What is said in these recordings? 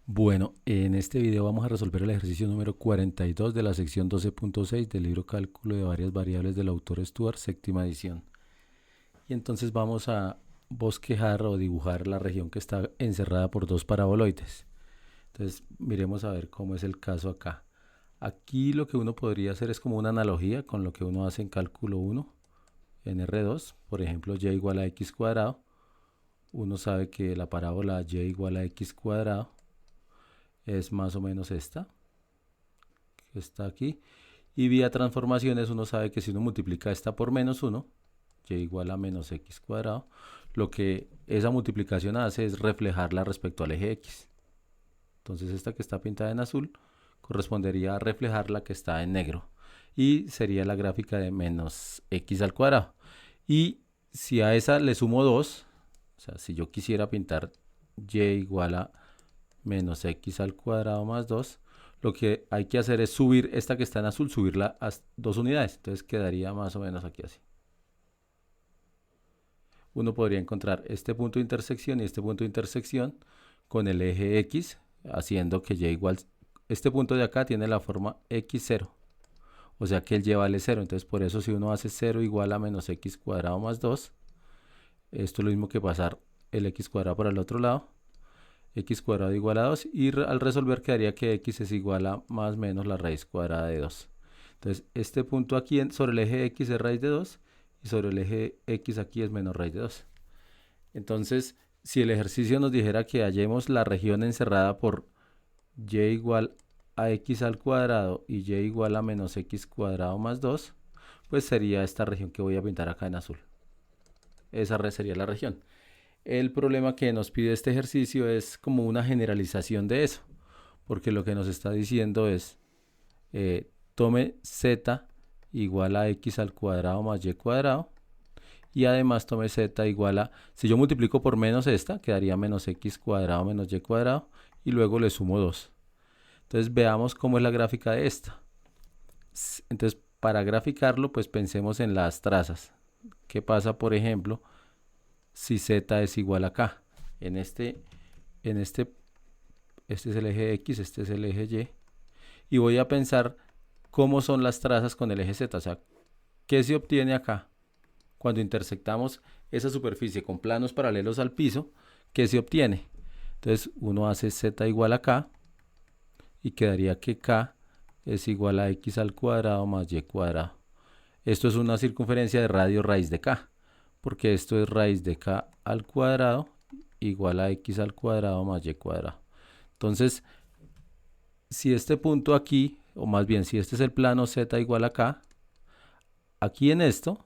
Bueno, en este video vamos a resolver el ejercicio número 42 de la sección 12.6 del libro Cálculo de varias variables del autor Stuart, séptima edición. Y entonces vamos a bosquejar o dibujar la región que está encerrada por dos paraboloides. Entonces miremos a ver cómo es el caso acá. Aquí lo que uno podría hacer es como una analogía con lo que uno hace en cálculo 1 en R2, por ejemplo y igual a x cuadrado. Uno sabe que la parábola y igual a x cuadrado es más o menos esta, que está aquí. Y vía transformaciones uno sabe que si uno multiplica esta por menos 1, y igual a menos x cuadrado, lo que esa multiplicación hace es reflejarla respecto al eje x. Entonces esta que está pintada en azul correspondería a reflejar la que está en negro. Y sería la gráfica de menos x al cuadrado. Y si a esa le sumo 2, o sea, si yo quisiera pintar y igual a menos x al cuadrado más 2, lo que hay que hacer es subir esta que está en azul, subirla a 2 unidades. Entonces quedaría más o menos aquí así. Uno podría encontrar este punto de intersección y este punto de intersección con el eje x, haciendo que y igual, este punto de acá tiene la forma x0, o sea que el y vale 0. Entonces por eso si uno hace 0 igual a menos x cuadrado más 2, esto es lo mismo que pasar el x cuadrado por el otro lado, x cuadrado igual a 2, y al resolver quedaría que x es igual a más o menos la raíz cuadrada de 2. Entonces este punto aquí sobre el eje x es raíz de 2 y sobre el eje x aquí es menos raíz de 2. Entonces si el ejercicio nos dijera que hallemos la región encerrada por y igual a x al cuadrado y y igual a menos x cuadrado más 2, pues sería esta región que voy a pintar acá en azul. Esa sería la región. El problema que nos pide este ejercicio es como una generalización de eso, porque lo que nos está diciendo es tome z igual a x al cuadrado más y cuadrado, y además tome z igual a, si yo multiplico por menos esta, quedaría menos x cuadrado menos y cuadrado, y luego le sumo 2. Entonces veamos cómo es la gráfica de esta. Entonces para graficarlo pues pensemos en las trazas. ¿Qué pasa por ejemplo si z es igual a k? Este es el eje x, este es el eje y, y voy a pensar cómo son las trazas con el eje z, o sea, ¿qué se obtiene acá? Cuando intersectamos esa superficie con planos paralelos al piso, ¿qué se obtiene? Entonces uno hace z igual a k y quedaría que k es igual a x al cuadrado más y cuadrado. Esto es una circunferencia de radio raíz de k, porque esto es raíz de k al cuadrado igual a x al cuadrado más y cuadrado. Entonces, si este punto aquí, o más bien si este es el plano z igual a k, aquí en esto,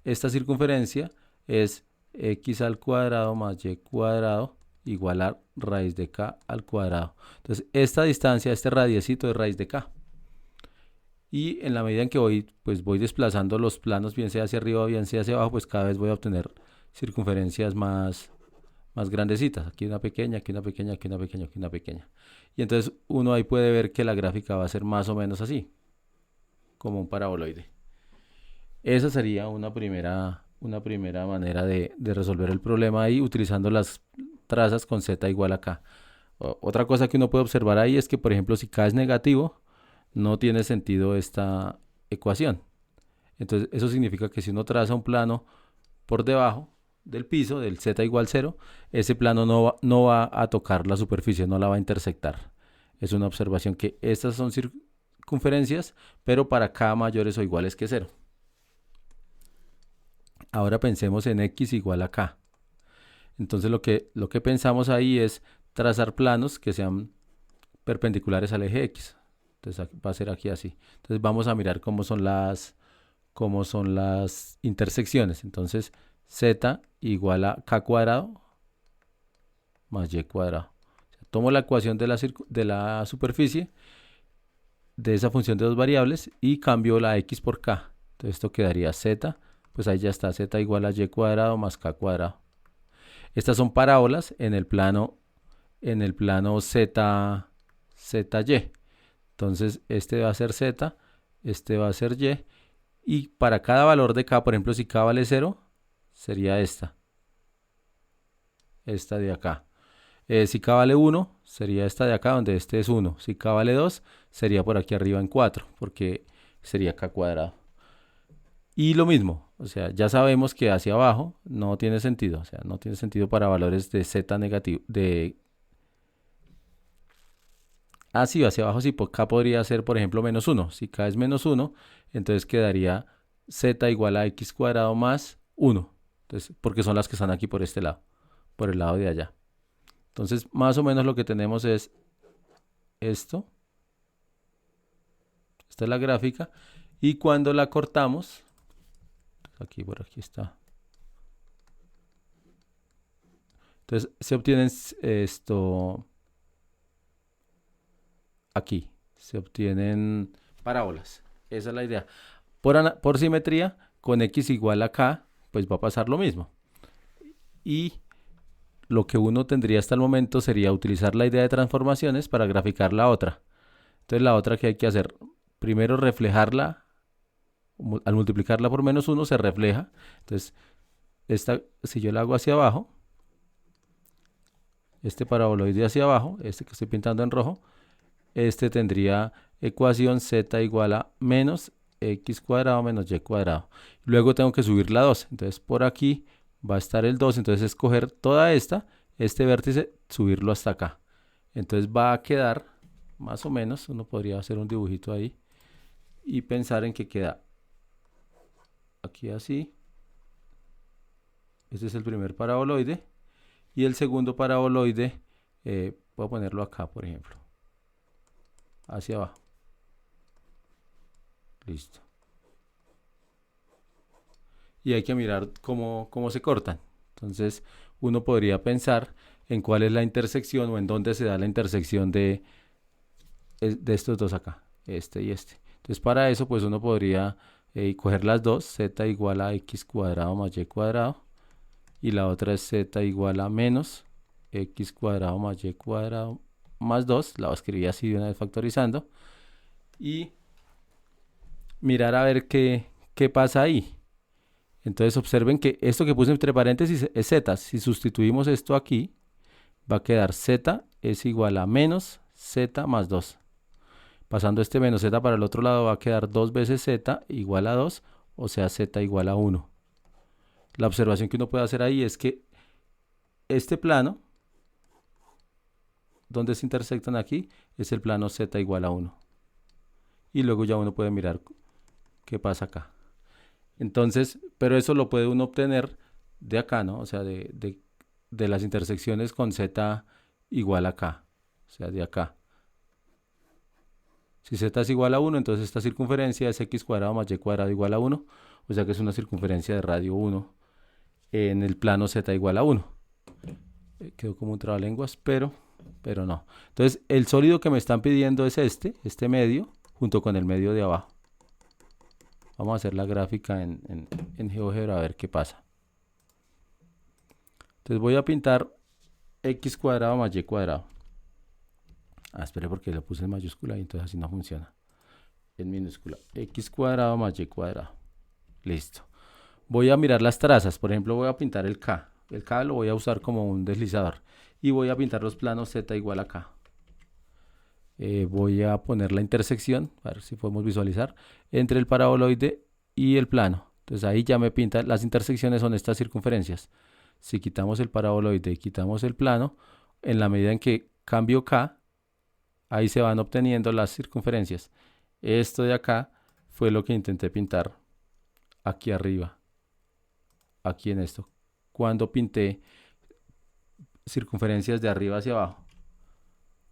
esta circunferencia es x al cuadrado más y cuadrado igual a raíz de k al cuadrado. Entonces esta distancia, este radiecito es raíz de k. Y en la medida en que voy desplazando los planos, bien sea hacia arriba, bien sea hacia abajo, pues cada vez voy a obtener circunferencias más grandecitas. Aquí una pequeña, aquí una pequeña, aquí una pequeña, aquí una pequeña. Y entonces uno ahí puede ver que la gráfica va a ser más o menos así, como un paraboloide. Esa sería una primera manera de resolver el problema ahí, utilizando las trazas con z igual a k. Otra cosa que uno puede observar ahí es que, por ejemplo, si k es negativo, no tiene sentido esta ecuación. Entonces eso significa que si uno traza un plano por debajo del piso, del z igual 0, ese plano no va a tocar la superficie, no la va a intersectar. Es una observación que estas son circunferencias, pero para k mayores o iguales que 0. Ahora pensemos en x igual a k. Entonces lo que pensamos ahí es trazar planos que sean perpendiculares al eje x. Entonces va a ser aquí así. Entonces vamos a mirar cómo son las intersecciones. Entonces z igual a k cuadrado más y cuadrado. O sea, tomo la ecuación de la superficie de esa función de dos variables y cambio la x por k. Entonces esto quedaría z, pues ahí ya está, z igual a y cuadrado más k cuadrado. Estas son parábolas en el plano z, y. Entonces este va a ser z, este va a ser y. Y para cada valor de k, por ejemplo, si k vale 0, sería esta de acá. Si k vale 1, sería esta de acá, donde este es 1. Si k vale 2, sería por aquí arriba en 4, porque sería k cuadrado. Y lo mismo, o sea, ya sabemos que hacia abajo no tiene sentido, o sea, no tiene sentido para valores de z negativo, sí, hacia abajo sí, pues k podría ser, por ejemplo, menos 1. Si k es menos 1, entonces quedaría z igual a x cuadrado más 1. Entonces, porque son las que están aquí por este lado, por el lado de allá. Entonces, más o menos lo que tenemos es esto. Esta es la gráfica. Y cuando la cortamos, aquí por aquí está. Entonces, se obtienen esto aquí. Se obtienen parábolas. Esa es la idea. Por simetría, con x igual a k, pues va a pasar lo mismo. Y lo que uno tendría hasta el momento sería utilizar la idea de transformaciones para graficar la otra. Entonces la otra que hay que hacer, primero reflejarla, al multiplicarla por menos 1 se refleja. Entonces, esta, si yo la hago hacia abajo, este paraboloide hacia abajo, este que estoy pintando en rojo, este tendría ecuación z igual a menos x cuadrado menos y cuadrado. Luego tengo que subir la 2. Entonces por aquí va a estar el 2. Entonces escoger toda este vértice, subirlo hasta acá. Entonces va a quedar, más o menos, uno podría hacer un dibujito ahí y pensar en que queda aquí así. Este es el primer paraboloide. Y el segundo paraboloide, voy a ponerlo acá, por ejemplo. Hacia abajo. Listo. Y hay que mirar cómo se cortan. Entonces, uno podría pensar en cuál es la intersección o en dónde se da la intersección de estos dos acá, este y este. Entonces, para eso, pues uno podría coger las dos, z igual a x cuadrado más y cuadrado. Y la otra es z igual a menos x cuadrado más y cuadrado más 2. La voy a escribir así de una vez factorizando. Y mirar a ver qué pasa ahí. Entonces observen que esto que puse entre paréntesis es z. Si sustituimos esto aquí, va a quedar z es igual a menos z más 2. Pasando este menos z para el otro lado va a quedar 2 veces z igual a 2, o sea z igual a 1. La observación que uno puede hacer ahí es que este plano, donde se intersectan aquí, es el plano z igual a 1. Y luego ya uno puede mirar qué pasa acá. Entonces, pero eso lo puede uno obtener de acá, ¿no? O sea, de las intersecciones con z igual a k. O sea, de acá. Si z es igual a 1, entonces esta circunferencia es x cuadrado más y cuadrado igual a 1. O sea que es una circunferencia de radio 1 en el plano z igual a 1. Quedó como un trabalenguas, pero no. Entonces, el sólido que me están pidiendo es este medio, junto con el medio de abajo. Vamos a hacer la gráfica en GeoGebra a ver qué pasa. Entonces voy a pintar x cuadrado más y cuadrado. Espere porque lo puse en mayúscula y entonces así no funciona. En minúscula. X cuadrado más y cuadrado. Listo. Voy a mirar las trazas. Por ejemplo, voy a pintar el K. El K lo voy a usar como un deslizador. Y voy a pintar los planos Z igual a K. Voy a poner la intersección, a ver si podemos visualizar, entre el paraboloide y el plano. Entonces ahí ya me pinta, las intersecciones son estas circunferencias. Si quitamos el paraboloide y quitamos el plano, en la medida en que cambio K, ahí se van obteniendo las circunferencias. Esto de acá fue lo que intenté pintar aquí arriba, aquí en esto, cuando pinté circunferencias de arriba hacia abajo.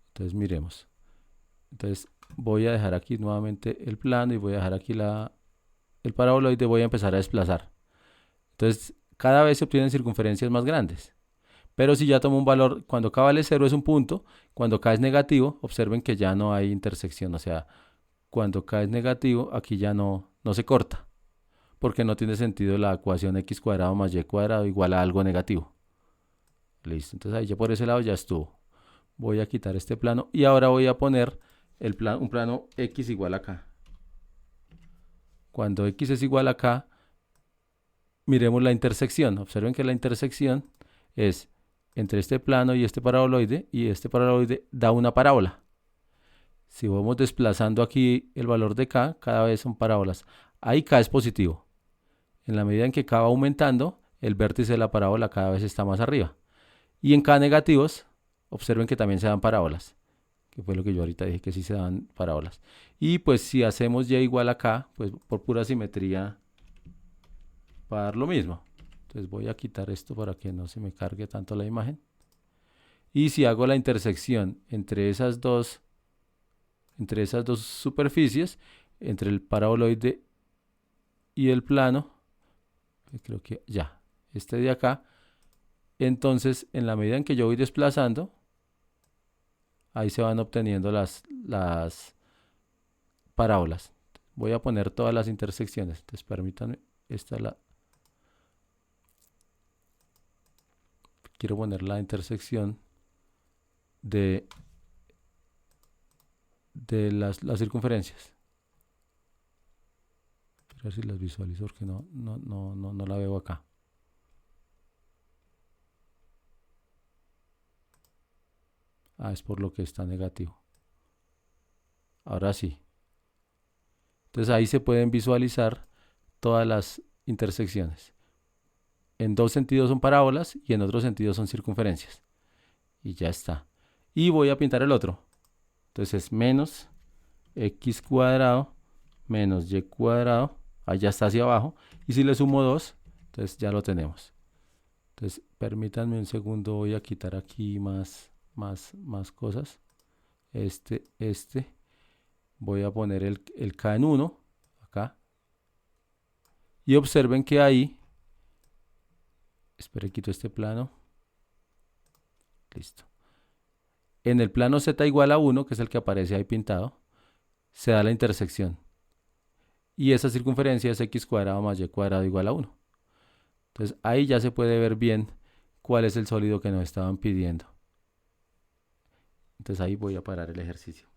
Entonces miremos. Entonces voy a dejar aquí nuevamente el plano y voy a dejar aquí el paraboloide y voy a empezar a desplazar. Entonces cada vez se obtienen circunferencias más grandes. Pero si ya tomo un valor, cuando k vale 0 es un punto, cuando k es negativo, observen que ya no hay intersección. O sea, cuando k es negativo, aquí ya no se corta. Porque no tiene sentido la ecuación x cuadrado más y cuadrado igual a algo negativo. Listo, entonces ahí ya por ese lado ya estuvo. Voy a quitar este plano y ahora voy a poner un plano x igual a k. Cuando x es igual a k, miremos la intersección. Observen que la intersección es entre este plano y este paraboloide da una parábola. Si vamos desplazando aquí el valor de K, cada vez son parábolas. Ahí K es positivo. En la medida en que K va aumentando, el vértice de la parábola cada vez está más arriba. Y en K negativos, observen que también se dan parábolas, que fue lo que yo ahorita dije, que sí se dan parábolas. Y pues si hacemos Y igual a K, pues por pura simetría va a dar lo mismo. Entonces voy a quitar esto para que no se me cargue tanto la imagen. Y si hago la intersección entre esas dos superficies, entre el paraboloide y el plano, creo que ya, este de acá, entonces en la medida en que yo voy desplazando, ahí se van obteniendo las parábolas. Voy a poner todas las intersecciones. Entonces permítanme, quiero poner la intersección de las circunferencias. A ver si las visualizo porque no la veo acá. Es por lo que está negativo. Ahora sí. Entonces ahí se pueden visualizar todas las intersecciones. En dos sentidos son parábolas y en otro sentido son circunferencias. Y ya está. Y voy a pintar el otro. Entonces menos x cuadrado menos y cuadrado. Allá está hacia abajo. Y si le sumo 2, entonces ya lo tenemos. Entonces permítanme un segundo. Voy a quitar aquí más cosas. Voy a poner el K en 1 acá. Y observen que ahí, esperen, quito este plano. Listo. En el plano Z igual a 1, que es el que aparece ahí pintado, se da la intersección. Y esa circunferencia es x cuadrado más y cuadrado igual a 1. Entonces ahí ya se puede ver bien cuál es el sólido que nos estaban pidiendo. Entonces ahí voy a parar el ejercicio.